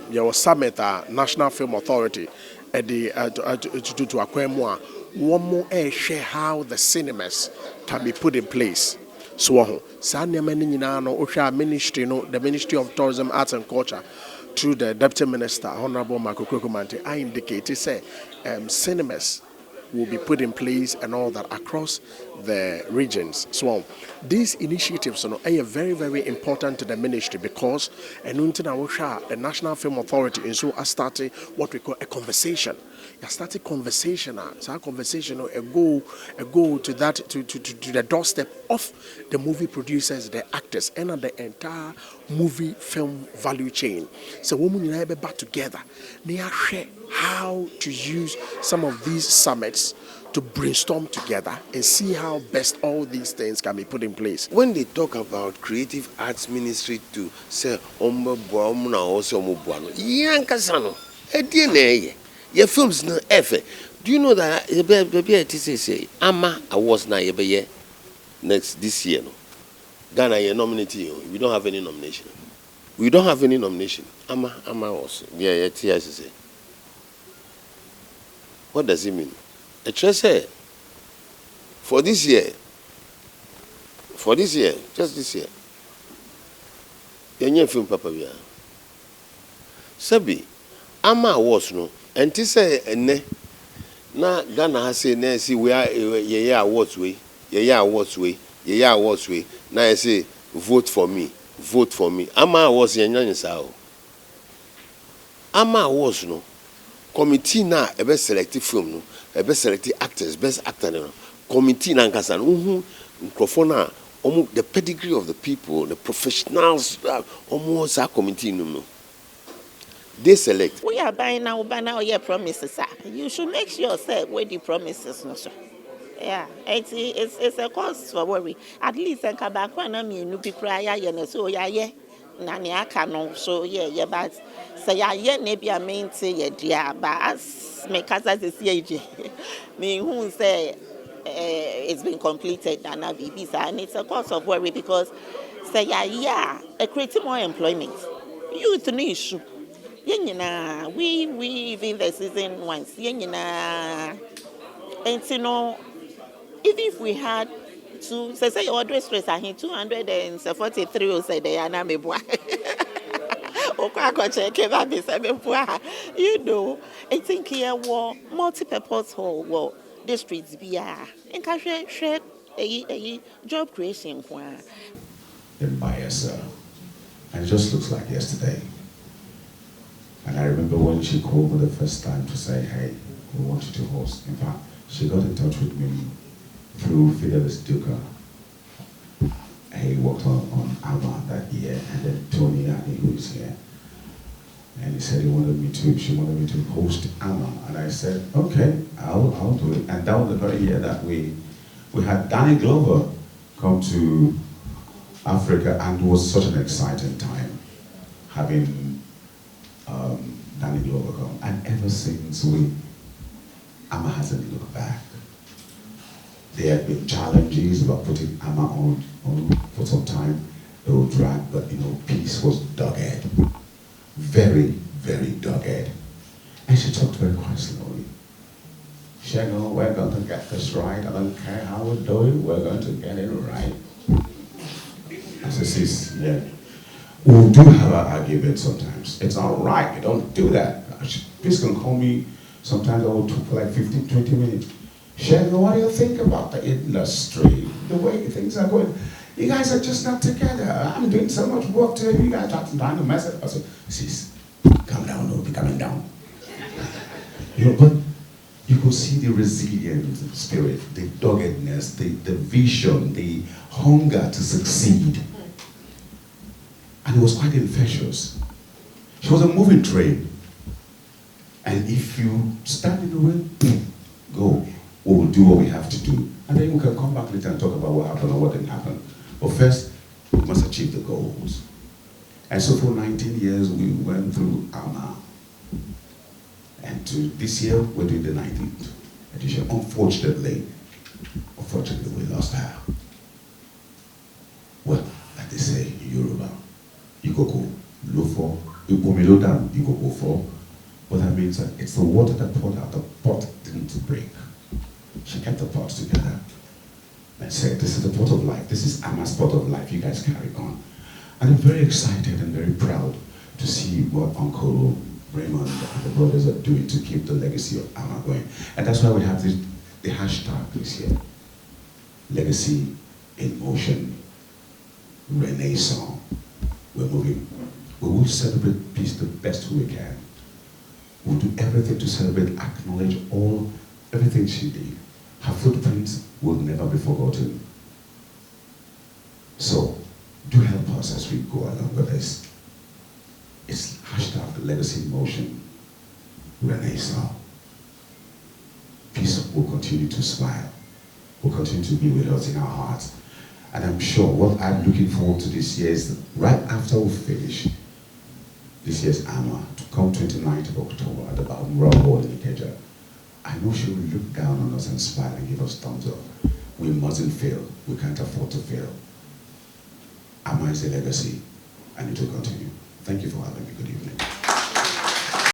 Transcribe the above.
your summit, National Film Authority, at the to Aquemua, one more share how the cinemas can be put in place. So, ministry, the Ministry of Tourism, Arts and Culture, through the Deputy Minister, Honorable Marco Kukumante, I indicated say cinemas will be put in place and all that across the regions. So these initiatives are very, very important to the ministry because the National Film Authority and so has started what we call a conversation. You started conversation, so our conversation a go to that to the doorstep of the movie producers, the actors, and the entire movie film value chain. So women and I be back together. They are share how to use some of these summits to brainstorm together and see how best all these things can be put in place. When they talk about creative arts ministry to say your films no effort. Do you know that AMAA Awards na next this year? No, Ghana you nominating. We don't have any nomination. We don't have any nomination. AMAA Awards. Yeah, TICC. What does it mean? A treasure for this year. For this year, just this year. Your film papa bia. Sabi AMAA Awards no. And to say, na Ghana has said, "Nancy, we are awards way, awards way, awards way." Now I say, vote for me, vote for me. AMAA Awards yenyan sao. AMAA Awards no committee na a best selected film no, a best selected actors, best actor no. Committee na nkasan microphone the pedigree of the people, the professionals, almost a committee no. They select. We are buying now your promises. You should make sure say where the promises no so. Yeah, it's a cause for worry. At least I come back when I'm in people so yeah. Nani no so yeah but say yeah maybe I mean say yeah but as me casa is me who say it's been completed and it's a cause of worry because say yeah creating more employment. Youth no issue. We even the season once. And you know, even if we had to say order stress, I had 243 or say they are not me boy. You know, I think here were multi-purpose hall, well, districts be and can share a job creation. In bias, and it just looks like yesterday. And I remember when she called me the first time to say, hey, we want you to host. In fact, she got in touch with me through Fidelis Duca. He worked on AMAA that year, and then Tony Annie, who is here. And he said she wanted me to host AMAA. And I said, okay, I'll do it. And that was the very year that we had Danny Glover come to Africa, and it was such an exciting time having Danny Glover come. And ever since AMAA hasn't looked back. There have been challenges about putting AMAA on for some time. It will drag, but peace was dogged. Very, very dogged. And she talked very quite slowly. She said, no, we're going to get this right. I don't care how we do it, we're going to get it right. I said, sis, yeah. We do have an argument sometimes. It's not right, you don't do that. Please can call me, sometimes I will talk for like 15, 20 minutes. Sharon, what do you think about the industry? The way things are going? You guys are just not together. I'm doing so much work today, you guys are trying to mess it. I said, sis, calm down, don't be coming down. But you could see the resilient spirit, the doggedness, the vision, the hunger to succeed. And it was quite infectious. She was a moving train. And if you stand in the way, go. We will do what we have to do. And then we can come back later and talk about what happened or what didn't happen. But first, we must achieve the goals. And so for 19 years, we went through AMAA. And this year, we're doing the 19th edition. Unfortunately, we lost her. Well, like they say in Yoruba, Ikoko, Lufo, When we low down, you go for. But that means that it's the water that poured out. The pot didn't break. She kept the pot together and said, this is the pot of life. This is AMAA's pot of life. You guys carry on. And I'm very excited and very proud to see what Uncle Raymond and the brothers are doing to keep the legacy of AMAA going. And that's why we have the hashtag this year. Legacy in motion. Renaissance. We're moving. We will celebrate peace the best we can. We'll do everything to celebrate, acknowledge everything she did. Her footprints will never be forgotten. So, do help us as we go along with this. It's hashtag Legacy in Motion, Renaissance. Peace will continue to smile, will continue to be with us in our hearts. And I'm sure what I'm looking forward to this year is right after we finish this year's AMAA, to come 29th of October at the Balmoral Hall in Ikeja, I know she will look down on us and smile and give us thumbs up. We mustn't fail. We can't afford to fail. AMAA is a legacy, and it will continue. Thank you for having me. Good evening.